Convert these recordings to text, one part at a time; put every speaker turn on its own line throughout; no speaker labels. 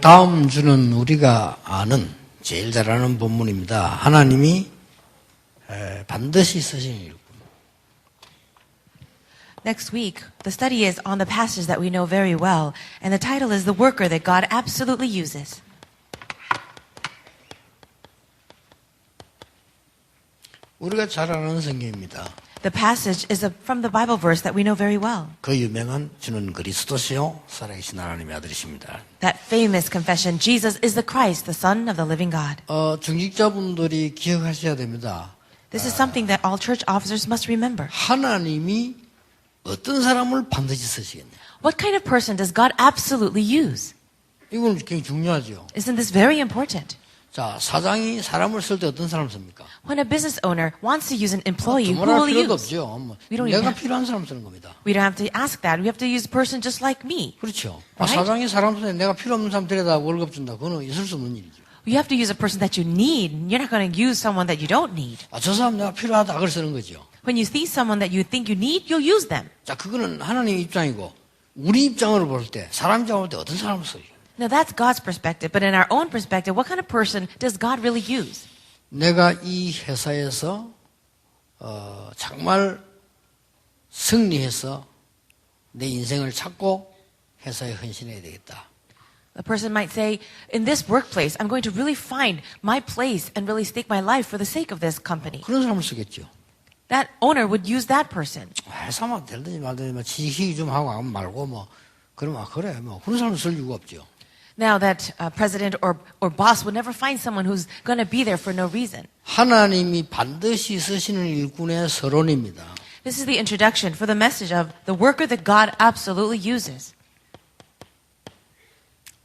다음 주는 우리가 아는 제일 잘 아는 본문입니다. 하나님이 반드시 쓰신 일꾼.
Next week, the study is on the passage that we know very well, and the title is The Worker That God Absolutely Uses.
우리가 잘 아는 성경입니다.
The passage is from the Bible verse that we know very well.
그 유명한 주는 그리스도시요 살아계신 하나님의 아들이십니다.
That famous confession, Jesus is the Christ, the Son of the living God.
중직자분들이 기억하셔야 됩니다.
This is something that all church officers must remember.
하나님이 어떤 사람을 반드시 쓰시겠냐.
What kind of person does God absolutely use?
이건 굉장히 중요하죠.
Isn't this very important?
자, 사장이 사람을 쓸 때 어떤 사람을 씁니까?
When a business owner wants to use an employee, who
두말할
will he
필요도
use?
없죠.
We don't even
내가
have,
필요한 사람 쓰는 겁니다.
we don't have to ask that. We have to use a person just like me.
그렇죠.
Right?
사장이 사람 쓰는데 내가 필요 없는 사람 데려다 월급 준다. 그거는 있을 수 없는 일이죠.
You have to use a person that you need. You're not going to use someone that you don't need.
저 사람 내가 필요하다. 그걸 쓰는 거죠.
When you see someone that you think you need, you'll use them.
자, 그거는 하나님 입장이고 우리 입장으로 볼 때 사람 입장으로 볼 때 어떤 사람을 써요?
Now that's God's perspective, but in our own perspective, what kind of person does God really use?
내가 이 회사에서 정말 승리해서 내 인생을 찾고 회사에 헌신해야 되겠다.
A person might say, in this workplace, I'm going to really find my place and really stake my life for the sake of this company.
그런 사람을 쓰겠죠.
That owner would use that person.
회사만 되든지 말든지 지휘 좀 하고 말고 뭐 그러면 그래 뭐 그런 사람을 쓸 이유가 없죠.
Now that president or boss would never find someone who's going to be there for no reason.
하나님이 반드시 쓰시는 일꾼의 서론입니다.
This is the introduction for the message of the worker that God absolutely uses.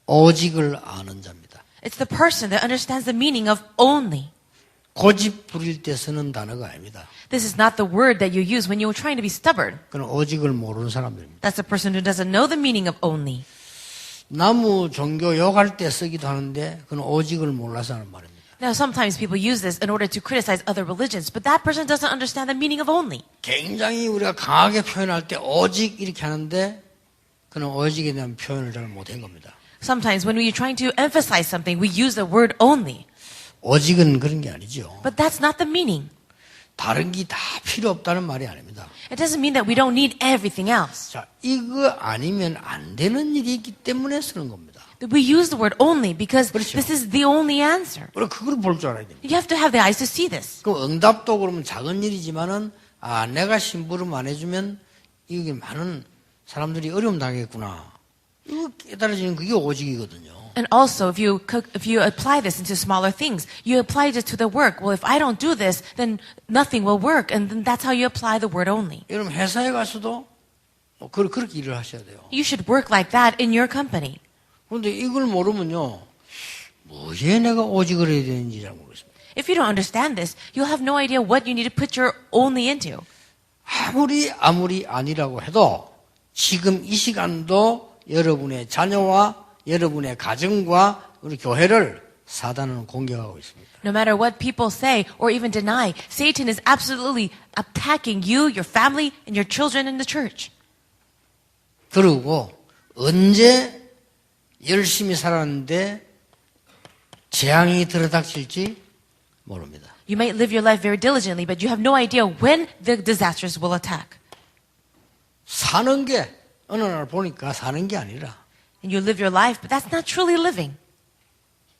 오직을 아는 자입니다.
It's the person that understands the meaning of only.
고집 부릴 때 쓰는 단어가 아닙니다.
This is not the word that you use when you're trying to be stubborn.
그는 오직을 모르는 사람들입니다.
That's the person who doesn't know the meaning of only.
나무 종교 욕할 때 쓰기도 하는데 그는 오직을 몰라서 하는 말입니다.
Now, sometimes people use this in order to criticize other religions, but that person doesn't understand the meaning of only.
굉장히 우리가 강하게 표현할 때 오직 이렇게 하는데 그는 오직에 대한 표현을 잘 못한 겁니다.
Sometimes when we're trying to emphasize something, we use the word only.
오직은 그런 게 아니죠.
But that's not the meaning.
다른 게 다 필요 없다는 말이 아닙니다.
It doesn't mean that we don't need everything else.
자, 이거 아니면 안 되는 일이 있기 때문에 쓰는 겁니다.
We use the word only because
그렇죠.
this is the only answer.
우리가 그걸 볼 줄 알아야 됩니다.
You have to have the eyes to see this.
그 응답도 그러면 작은 일이지만은 내가 심부름 안 해주면 이게 많은 사람들이 어려움 당하겠구나. 이거 깨달아지는 그게 오직이거든요.
And also, if you apply this into smaller things, you apply it to the work. Well, if I don't do this, then nothing will work. And then that's how you apply the word only.
여러분 회사에 가서도 그렇게 일을 하셔야 돼요.
You should work like that in your company.
그런데 이걸 모르면요, 뭐에 내가 오직을 해야 되는지 잘 모르겠습니다.
If you don't understand this, you'll have no idea what you need to put your only into.
아무리 아니라고 해도 지금 이 시간도 여러분의 자녀와 여러분의 가정과 우리 교회를 사단은 공격하고 있습니다.
No matter what people say or even deny, Satan is absolutely attacking you, your family, and your children in the church.
그리고 언제 열심히 살았는데 재앙이 들어닥칠지 모릅니다.
You might live your life very diligently, but you have no idea when the disasters will attack.
사는 게 어느 날 보니까 사는 게 아니라
And you live your life, but that's not truly living.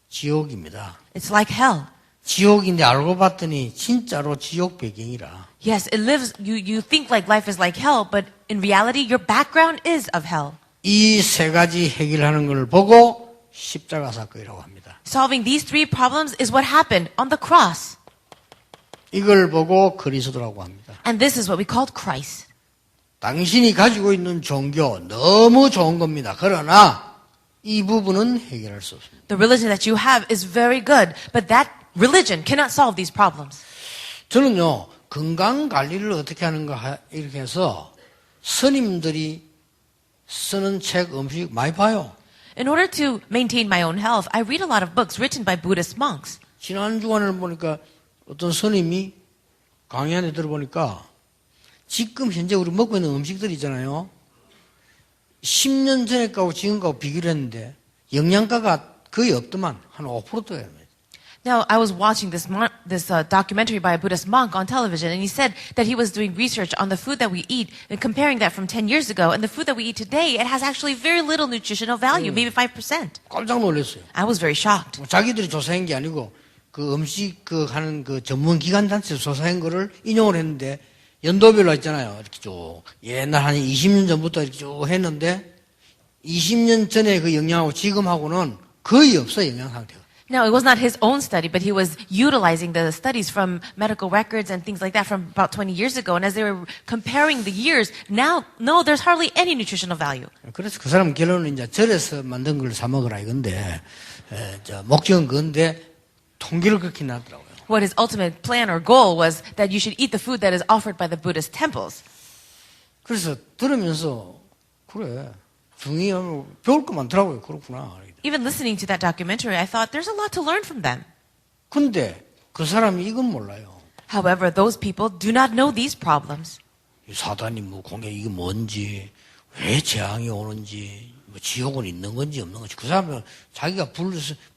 지옥입니다.
It's like hell.
지옥인데 알고 봤더니 진짜로 지옥 배경이라.
Yes, it lives, you think like life is like hell, but in reality, your background is of hell.
이 세 가지 해결하는 걸 보고 십자가 사건이라고 합니다.
Solving these three problems is what happened on the cross.
이걸 보고 그리스도라고 합니다.
And this is what we called Christ.
당신이 가지고 있는 종교 너무 좋은 겁니다. 그러나 이 부분은 해결할 수 없습니다.
The religion that you have is very good, but that religion cannot solve these problems.
저는요, 건강 관리를 어떻게 하는가 이렇게 해서 스님들이 쓰는 책, 음식 많이 봐요.
In order to maintain my own health, I read a lot of books written by Buddhist monks.
지난 주간을 보니까 어떤 스님이 강의 안에 들어보니까 지금 현재 우리 먹고 있는 음식들 있잖아요. 10년 전에 거하고 지금 거하고 비교를 했는데 영양가가 거의 없더만 한 5%도 돼요.
Now, I was watching this documentary by a Buddhist monk on television, and he said that he was doing research on the food that we eat and comparing that from 10 years ago, and the food that we eat today, it has actually very little nutritional value, maybe 5%.
깜짝 놀랐어요.
I was very shocked.
자기들이 조사한 게 아니고 그 음식 하는 그 전문 기관 단체에서 조사한 거를 인용을 했는데 연도별로 했잖아요. 이렇게 쭉 옛날 한 20년 전부터 이렇게 쭉 했는데 20년 전에 그 영양하고 지금하고는 거의 없어요, 영양 상태가.
Now, it was not his own study, but he was utilizing the studies from medical records and things like that from about 20 years ago. And as they were comparing the years, now, no, there's hardly any nutritional value.
그래서 그 사람 결론은 이제 절에서 만든 걸 사 먹으라 이건데, 목적은 그건데, 통계를 그렇게 놨더라고요.
What his ultimate plan or goal was that you should eat the food that is offered by the Buddhist temples.
그래서 들으면서, 그래, 중요하면 배울 거 많더라고요. 그렇구나.
Even listening to that documentary, I thought there's a lot to learn from them.
근데 그 사람이 이건 몰라요.
However, those people do not know these problems.
사단이 뭐 공격 이게 뭔지, 왜 재앙이 오는지, 뭐 지옥은 있는 건지 없는 건지 그 사람은 자기가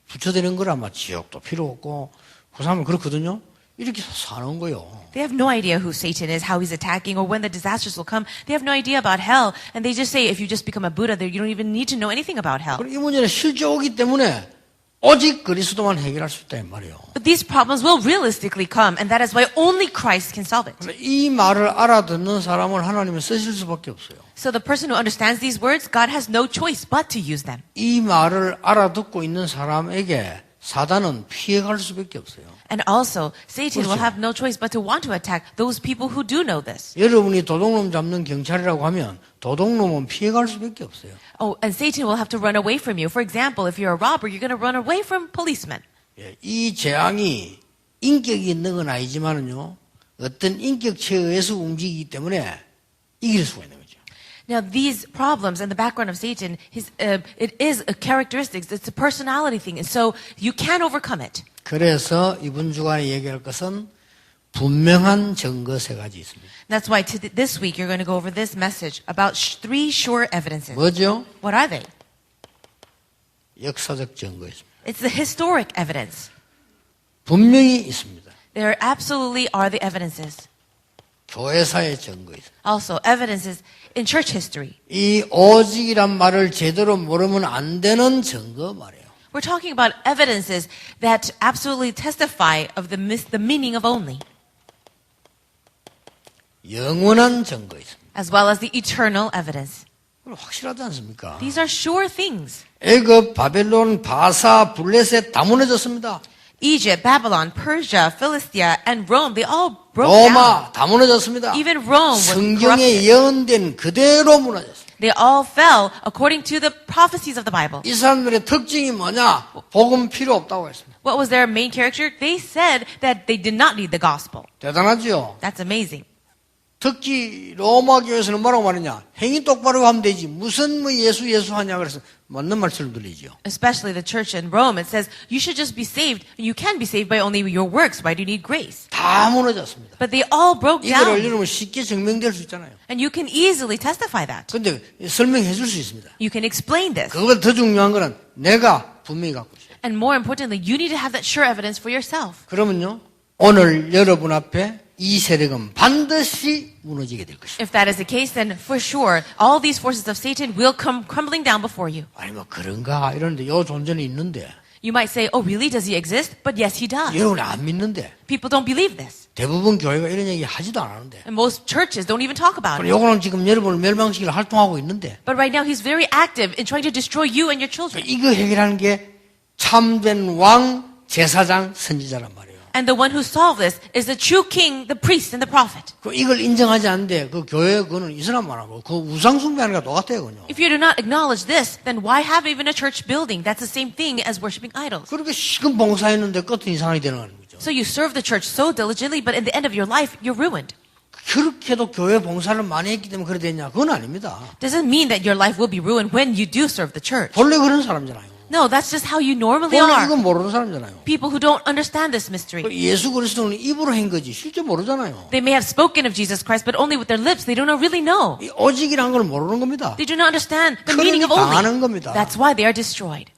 붙여대는 거라 아마 지옥도 필요 없고 그 사람은 그렇거든요. 이렇게 사는 거예요.
They have no idea who Satan is, how he's attacking, or when the disasters will come. They have no idea about hell, and they just say if you just become a Buddha, you don't even need to know anything about hell.
이 문제는 실제 오기 때문에 오직 그리스도만 해결할 수 있다 이 말이에요.
But these problems will realistically come, and that is why only Christ can solve it.
이 말을 알아듣는 사람을 하나님은 쓰실 수밖에 없어요.
So the person who understands these words, God has no choice but to use them.
이 말을 알아듣고 있는 사람에게 사단은 피해갈 수밖에 없어요.
And also, Satan will
그렇죠.
have no choice but to want to attack those people who do know this.
여러분이 도둑놈 잡는 경찰이라고 하면 도둑놈은 피해갈 수밖에 없어요.
Oh, and Satan will have to run away from you. For example, if you're a robber, you're going to run away from policemen.
이 재앙이 인격이 있는 건 아니지만은요, 어떤 인격체에 의해서 움직이기 때문에 이길 수가 있는 거죠.
Now, these problems and the background of Satan, it is a characteristics. It's a personality thing, and so you can overcome it.
그래서 이번 주간에 얘기할 것은 분명한 증거 세 가지 있습니다.
That's why this week you're going to go over this message about three sure evidences.
뭐죠?
What are they?
역사적 증거 있습니다.
It's the historic evidence.
분명히 있습니다.
There absolutely are the evidences.
교회사의 증거 있습니다.
Also, evidences in church history.
이 오직이란 말을 제대로 모르면 안 되는 증거 말이에요.
We're talking about evidences that absolutely testify of the meaning of only,
영원한 증거 있습니다.
as well as the eternal evidence.
확실하지 않습니까?
These are sure things.
애굽, 바벨론, 바사, 블레셋 다 무너졌습니다.
Egypt, Babylon, Persia, Philistia, and Rome, they all broke down.
로마 다 무너졌습니다.
Even Rome was
성경에
corrupted.
예언된 그대로 무너졌습니다.
They all fell according to the prophecies of the Bible.
이 사람들의 특징이 뭐냐? 복음 필요 없다고 했습니다.
What was their main character? They said that they did not need the gospel.
대단하죠?
That's amazing.
특히 로마 교회에서는 뭐라고 말하냐? 행위 똑바로 하면 되지. 무슨 뭐 예수 하냐 그래서 맞는 말처럼 들리죠.
Especially the church in Rome, it says you should just be saved. You can be saved by only your works. Why do you need grace?
다 무너졌습니다.
But they all broke
이거를
down.
여러분 쉽게 증명될 수 있잖아요.
And you can easily testify that.
근데 설명해 줄 수 있습니다.
You can explain this.
그것보다 더 중요한 거는 내가 분명히 갖고 있어요.
And more importantly, you need to have that sure evidence for yourself.
그러면요, 오늘 여러분 앞에 이 세력은 반드시 무너지게 될 것입니다.
If that is the case, then for sure, all these forces of Satan will come crumbling down before you.
아니 뭐 그런가 이러는데 요 존재는 있는데
You might say, oh really, does he exist? But yes, he does.
여러분이 안 믿는데
People don't believe this.
대부분 교회가 이런 얘기 하지도 않았는데
And most churches don't even talk about it.
요거는 지금 여러분을 멸망시키려 활동하고 있는데
But right now, he's very active in trying to destroy you and your children.
이거 해결하는 게 참된 왕, 제사장, 선지자란 말이에요.
And the one who solved this is the true king, the priest, and the prophet.
그 이걸 인정하지 않는데 그 교회 그거는 이슬람만하고 그 우상 숭배하는 거 똑같아요, 그요.
If you do not acknowledge this, then why have even a church building? That's the same thing as worshiping idols.
그렇게 시금 봉사했는데 끝은 이상하게 되는 거죠.
So you serve the church so diligently, but in the end of your life, you're ruined.
그렇게도 교회 봉사를 많이 했기 때문에 그래 됐냐? 그건 아닙니다.
Doesn't mean that your life will be ruined when you do serve the church.
본래 그런 사람잖아요.
No, that's just how you normally
본래
are.
이건 모르는 사람잖아요.
People who don't understand this mystery.
예수 그리스도는 입으로 한 거지 실제 모르잖아요.
They may have spoken of Jesus Christ, but only with their lips. They don't really know.
이 오직이란 걸 모르는 겁니다.
They do not understand the
그러니
meaning of
당하는
only.
겁니다.
That's why they are destroyed.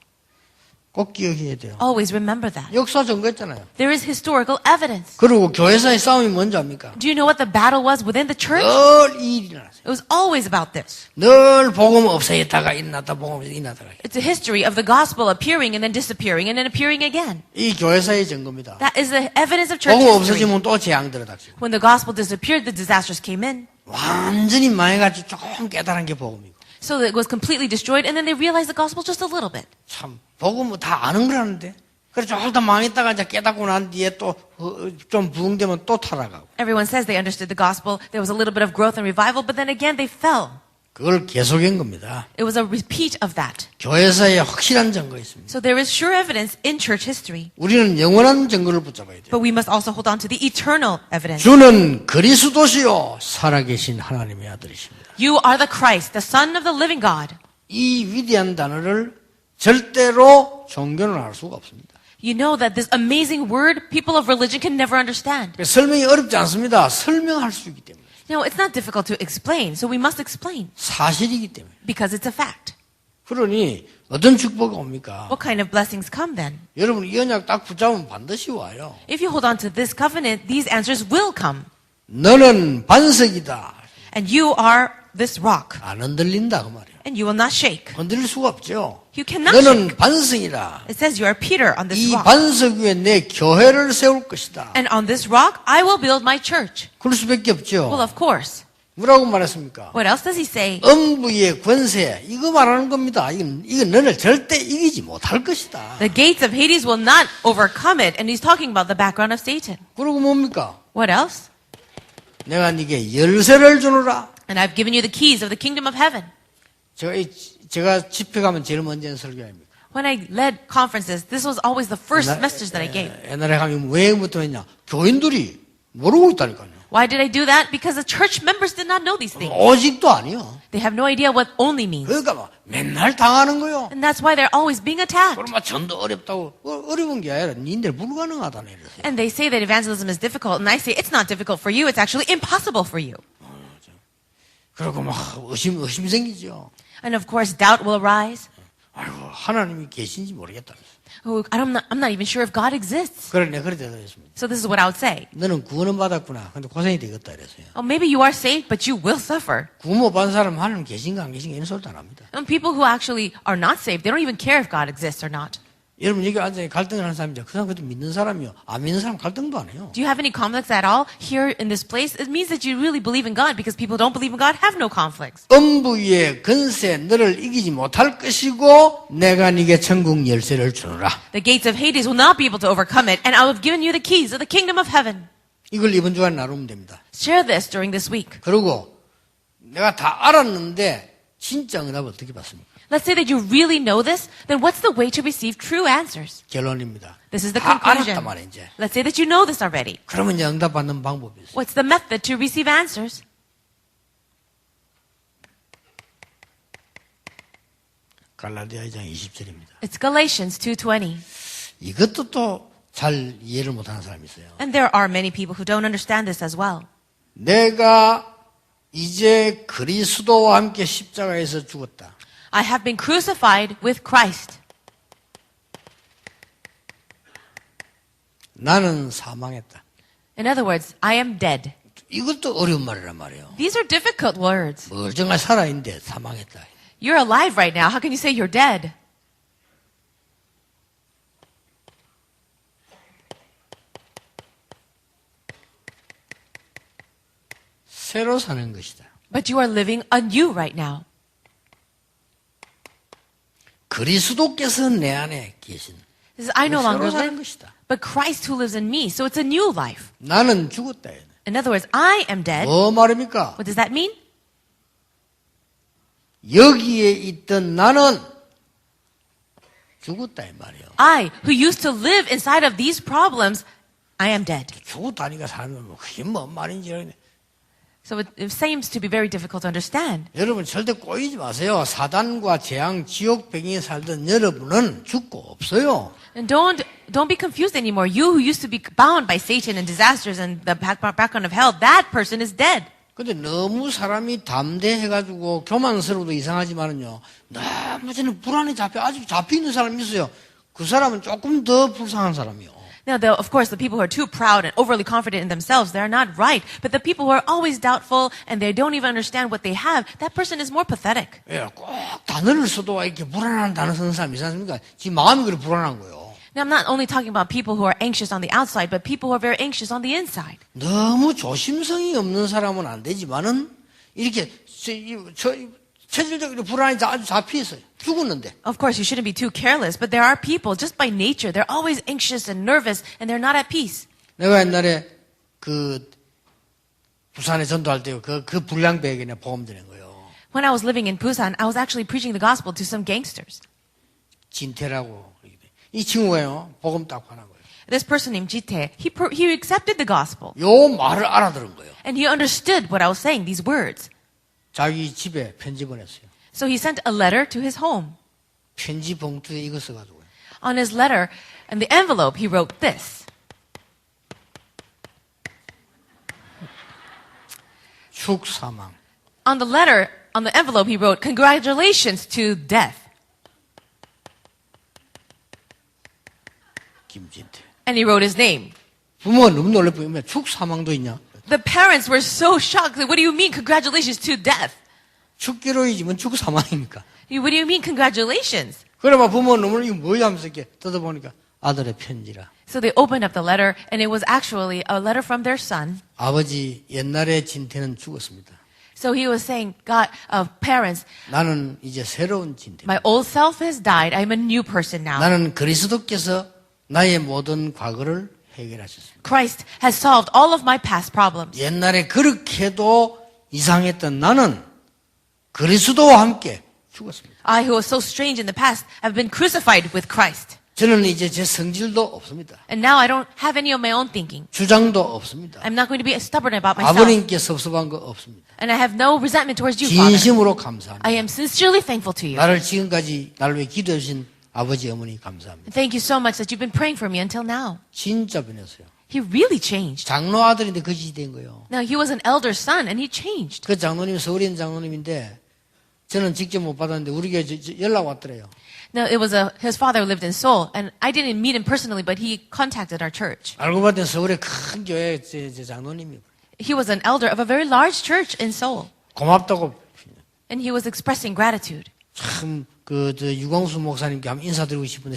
꼭 기억해야 돼요.
Always remember that.
역사 증거했잖아요.
There is historical evidence.
그리고 교회사의 싸움이 뭔지 압니까?
Do you know what the battle was within the church?
늘 이 일이 일어났어요.
It was always about this.
늘 복음 없어졌다가 일어났다, 복음 없어졌다가 일어났다가.
It's a history of the gospel appearing and then disappearing and then appearing again.
이 교회사의 증거입니다.
That is the evidence of church
복음
history.
없어지면 또 재앙 들어닥치고.
When the gospel disappeared, the disasters came in.
완전히 망해가지고 조금 깨달은 게 복음이고.
So it was completely destroyed, and then they realized the gospel just a little bit.
참, 복음 다 아는 거라는데. 그래, 조금 더 망했다가 이제 깨닫고 난 뒤에 또 좀 부흥되면 또 타락하고.
Everyone says they understood the gospel. There was a little bit of growth and revival, but then again they fell.
그걸 계속한 겁니다.
It was a repeat of that.
교회사에 확실한 증거 있습니다.
So there is sure evidence in church history.
우리는 영원한 증거를 붙잡아야 돼요.
But we must also hold on to the eternal evidence.
주는 그리스도시요 살아계신 하나님의 아들이십니다.
You are the Christ, the Son of the living God.
이 위대한 단어를 절대로 종교는 알 수가 없습니다.
You know that this amazing word, people of religion can never understand.
설명이 어렵지 않습니다. 설명할 수 있기 때문에.
No, it's not difficult to explain, so we must explain.
사실이기 때문에.
Because it's a fact.
그러니 어떤 축복이 옵니까?
What kind of blessings come then?
여러분 이 언약 딱 붙잡으면 반드시 와요.
If you hold on to this covenant, these answers will come.
너는 반석이다.
And you are this rock.
안 흔들린다 그 말이에요.
And you will not shake.
흔들릴 수가 없죠.
You cannot
너는
shake.
반석이라.
It says you are Peter on this
이
rock.
반석 위에 내 교회를 세울 것이다.
And on this rock, I will build my church.
그럴 수밖에 없죠.
Well, of course.
뭐라고 말했습니까?
What else does he say?
음부의 권세 이거 말하는 겁니다. 이건 너를 절대 이기지 못할 것이다.
The gates of Hades will not overcome it. And he's talking about the background of Satan.
그리고 뭡니까?
What else?
내가 네게 열쇠를 주노라.
And I've given you the keys of the kingdom of heaven.
제가 집회 가면 제일 먼저 하는 설교입니다.
When I led conferences, this was always the first message that I gave.
옛날에 가면 왜부터 했냐? 교인들이 모르고 있다니까요.
Why did I do that? Because the church members did not know these things.
오직도 아니요.
They have no idea what only means.
그러니까 막 맨날 당하는 거요.
And that's why they're always being attacked.
그럼 막 전도 어렵다고 어려운 게 아니라 니들 불가능하다네 이랬어요.
And they say that evangelism is difficult. And I say it's not difficult for you. It's actually impossible for you.
그리고 막 의심 생기죠.
And of course, doubt will arise.
아이고 하나님이 계신지 모르겠다.
Oh, I'm not even sure if God exists.
그래 내가 그래 대답했습니다.
So this is what I would say.
너는 구원은 받았구나. 근데 고생이 되겠다 이랬어요.
Oh, maybe you are saved, but you will suffer.
구원 못 받은 사람 하나님 계신가 안 계신가 이런 소리도 안 합니다.
And people who actually are not saved, they don't even care if God exists or not.
여러분 여기 앉아 갈등을 하는 사람이죠. 그 사람 그래도 믿는 사람이요. 안 믿는 사람 갈등도 안 해요.
Do you have any conflicts at all here in this place? It means that you really believe in God because people don't believe in God have no conflicts.
음부의 근세 너를 이기지 못할 것이고 내가 네게 천국 열쇠를 주노라.
The gates of Hades will not be able to overcome it, and I have given you the keys of the kingdom of heaven.
이걸 이번 주간에 나누면 됩니다.
Share this during this week.
그리고 내가 다 알았는데 진짜 응답을 어떻게 받습니까?
Let's say that you really know this, then what's the way to receive true answers?
결론입니다.
This is the
다
conclusion.
알았단 말이에요 이제.
Let's say that you know this already.
그러면 이제 응답 받는 방법이 있어요.
What's the method to receive answers?
갈라디아 2장 20절입니다.
It's Galatians 2:20.
이것도 또 잘 이해를 못하는 사람이 있어요.
And there are many people who don't understand this as well.
내가 이제 그리스도와 함께 십자가에서 죽었다.
I have been crucified with Christ.
나는 사망했다.
In other words, I am dead.
이것도 어려운 말이란 말이에요.
These are difficult words.
멀쩡하게 살아있는데 사망했다.
You're alive right now. How can you say you're dead?
새로 사는 것이다.
But you are living anew right now.
그리스도께서 내 안에 계신
This is, I no longer
새로 사는
live,
것이다.
but Christ who lives in me. So it's a new life.
나는 죽었다.
In other words, I am dead.
뭐 말입니까?
What does that mean?
여기에 있던 나는 죽었다 이 말이에요.
I, who used to live inside of these problems, I am dead.
죽었다니까 사는 뭐 그게 뭔 말인지 모르겠네.
So it seems to be very difficult to understand.
여러분 절대 꼬이지 마세요. 사단과 재앙, 지옥 배경에 살던 여러분은 죽고 없어요.
And don't be confused anymore. You who used to be bound by Satan and disasters and the background of hell, that person is dead.
근데 너무 사람이 담대해가지고 교만스러워도 이상하지만은요. 너무 저는 불안에 아직 잡혀 있는 사람이 있어요. 그 사람은 조금 더 불쌍한 사람이요.
Now, of course, the people who are too proud and overly confident in themselves, they're not right. But the people who are always doubtful and they don't even understand what they have, that person is more pathetic.
예, 꼭 단어를 써도 이렇게 불안한 단어 쓰는 사람이 있지 않습니까? 지금 마음이 그렇게 불안한 거예요.
Now, I'm not only talking about people who are anxious on the outside, but people who are very anxious on the inside.
너무 조심성이 없는 사람은 안 되지만은 이렇게 체질적으로 불안이 아주 잡혀 있어요. 죽었는데.
Of course, you shouldn't be too careless, but there are people, just by nature, they're always anxious and nervous, and they're not at peace.
내가 옛날에 부산에 전도할 때 그 불량배에게 내가 복음 드린 거예요.
When I was living in Busan, I was actually preaching the gospel to some gangsters.
진태라고. 이 친구가요, 복음 딱 하나 거예요.
This person named Jite, he accepted the gospel.
요 말을 알아들은 거예요.
And he understood what I was saying, these words.
자기 집에 편지 보냈어요.
So he sent a letter to his home.
편지 봉투에 이거 써가지고요.
On his letter, in the envelope, he wrote this.
축사망.
On the letter, on the envelope, he wrote, congratulations to death.
김진태.
And he wrote his name.
부모가 너무 놀래보면 축사망도 있냐?
The parents were so shocked. What do you mean, congratulations to death?
축기로이지만 축사망입니까?
What do you mean, congratulations?
그러면 부모는 너무 이거 뭐야 하면서 이렇게 뜯어보니까 아들의 편지라.
So they opened up the letter, and it was actually a letter from their son.
아버지, 옛날에 진태는 죽었습니다.
So he was saying, God, parents,
나는 이제 새로운 진태.
my old self has died. I'm a new person now.
나는 그리스도께서 나의 모든 과거를 해결하셨습니다.
Christ has solved all of my past problems.
옛날에 그렇게도 이상했던 나는 그리스도와 함께 죽었습니다.
I, who was so strange in the past, have been crucified with Christ.
저는 이제 제 성질도 없습니다.
And now I don't have any of my own thinking.
주장도 없습니다.
I'm not going to be stubborn about myself.
아버님께 섭섭한 거 없습니다.
And I have no resentment towards you, Father.
진심으로 감사합니다.
I am sincerely thankful to you.
나를 지금까지 나를 위해 기도해 주신 아버지 어머니 감사합니다.
Thank you so much that you've been praying for me until now.
진짜 변했어요.
He really changed.
장로 아들인데 거짓이 된 거예요.
Now, he was an elder son, and he changed.
그 장로님 서울에 있는 장로님인데 저는 직접 못 받았는데 우리 교회 연락 왔더래요.
Now, it was his father lived in Seoul, and I didn't meet him personally, but he contacted our church.
알고 봤더니 서울의 큰 교회 제 장로님이에요.
He was an elder of a very large church in Seoul,
고맙다고.
and he was expressing gratitude.
참 유광수 목사님께 한번 인사드리고 싶은데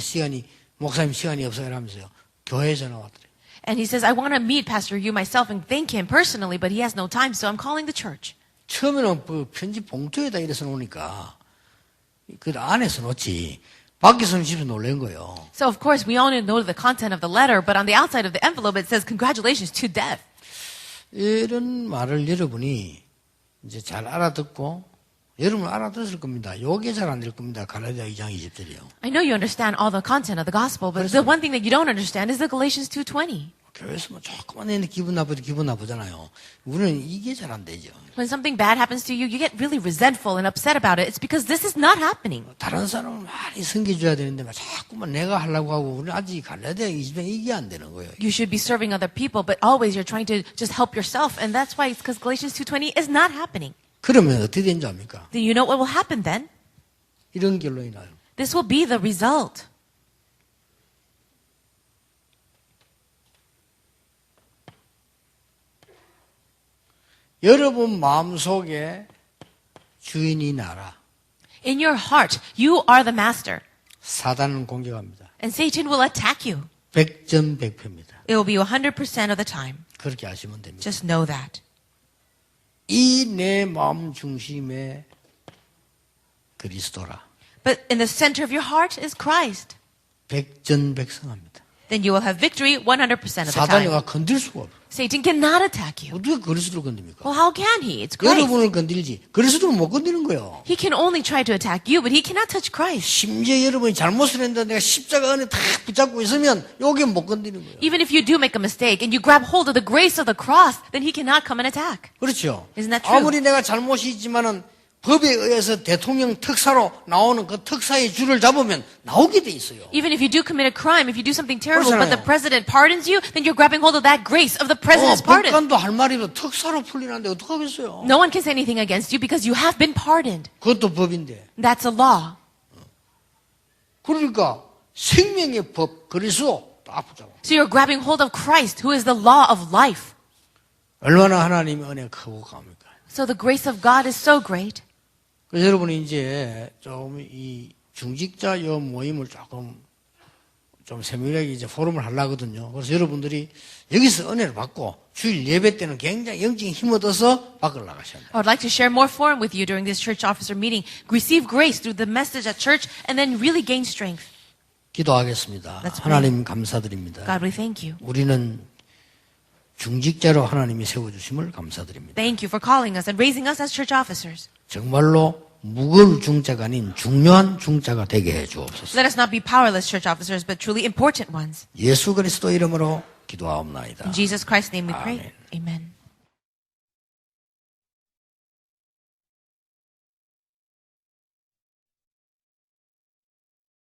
목사님 시간이 없어요 이러면서요. 교회에 전화 왔더래요.
And he says, I want to meet Pastor Yu myself and thank him personally, but he has no time, so I'm calling the church.
처음에는 편지 봉투에다 이래서 놓으니까 그 안에서 놓지 밖에서는 집에서 놀란 거예요.
So of course we only know the content of the letter, but on the outside of the envelope it says congratulations to death.
이런 말을 여러분이 이제 잘 알아듣고 여러분 알아듣을 겁니다. 요게 잘 안 될 겁니다. 갈라디아 2장 20절이요.
I know you understand all the content of the gospel, but the one thing that you don't understand is the Galatians 2:20.
교회에서 뭐 조금만 했는데 기분 나쁘잖아요. 우리는 이게 잘 안 되죠.
When something bad happens to you, you get really resentful and upset about it. It's because this is not happening.
다른 사람을 많이 섬겨줘야 되는데 자꾸만 내가 하려고 하고 우리는 아직 갈라디아 2장 이게 안 되는 거예요.
You should be serving other people, but always you're trying to just help yourself, and that's why it's because Galatians 2:20 is not happening.
그러면 어떻게 되는지 압니까?
Do you know what will happen then?
이런 결론이 나요.
This will be the result.
여러분 마음속에 주인이 나라.
In your heart, you are the master,
사단은 공격합니다.
and Satan will attack you.
100%입니다.
It will be 100% of the time.
그렇게 아시면 됩니다.
Just know that.
이 내 마음 중심에 그리스도라.
But in the center of your heart is Christ.
백전백승합니다.
Then you will have victory 100% of the
사단이
time.
와 건들 수가 없어요.
Satan cannot attack you.
어떻게 그리스도를 건듭니까?
Well, how can he? It's Christ.
여러분을 건들지 그리스도를 못 건드는 거예요.
He can only try to attack you, but he cannot touch Christ.
심지어 여러분이 잘못을 했는데 내가 십자가 안에 탁 붙잡고 있으면 여기 못 건드는 거예요.
Even if you do make a mistake and you grab hold of the grace of the cross, then he cannot come and attack.
그렇죠.
Isn't that true?
아무리 내가 잘못이 있지만은 법에 의해서 대통령 특사로 나오는 그 특사의 줄을 잡으면 나오게 돼 있어요.
Even if you do commit a crime, if you do something terrible, but the
그렇잖아요.
president pardons you, then you're grabbing hold of that grace of the president's pardon.
법관도 할 말이 없어. 특사로 풀리는데 어떡하겠어요.
No one can say anything against you because you have been pardoned.
그것도 법인데.
That's a law.
그러니까 생명의 법 그리스도 딱 붙잡고.
So you're grabbing hold of Christ, who is the law of life.
얼마나 하나님의 은혜가 크고 강합니까?
So the grace of God is so great.
그래서 여러분이 이제 좀 이 중직자 요 모임을 조금 좀 세밀하게 이제 포럼을 하려거든요. 그래서 여러분들이 여기서 은혜를 받고 주일 예배 때는 굉장히 영적인 힘을 얻어서 밖으로 나가셔야 돼요.
I would like to share more forum with you during this church officer meeting. Receive grace through the message at church and then really gain strength.
기도하겠습니다.
Let's pray.
하나님 감사드립니다.
God, we thank you.
우리는 중직자로 하나님이 세워주심을 감사드립니다.
Thank you for calling us and raising us as church officers.
정말로 무거울 중자가 아닌 중요한 중자가 되게 해 주옵소서.
Let us not be powerless church officers, but truly important ones.
예수 그리스도 이름으로 기도하옵나이다.
In Jesus Christ's name we pray.
Amen.
Amen.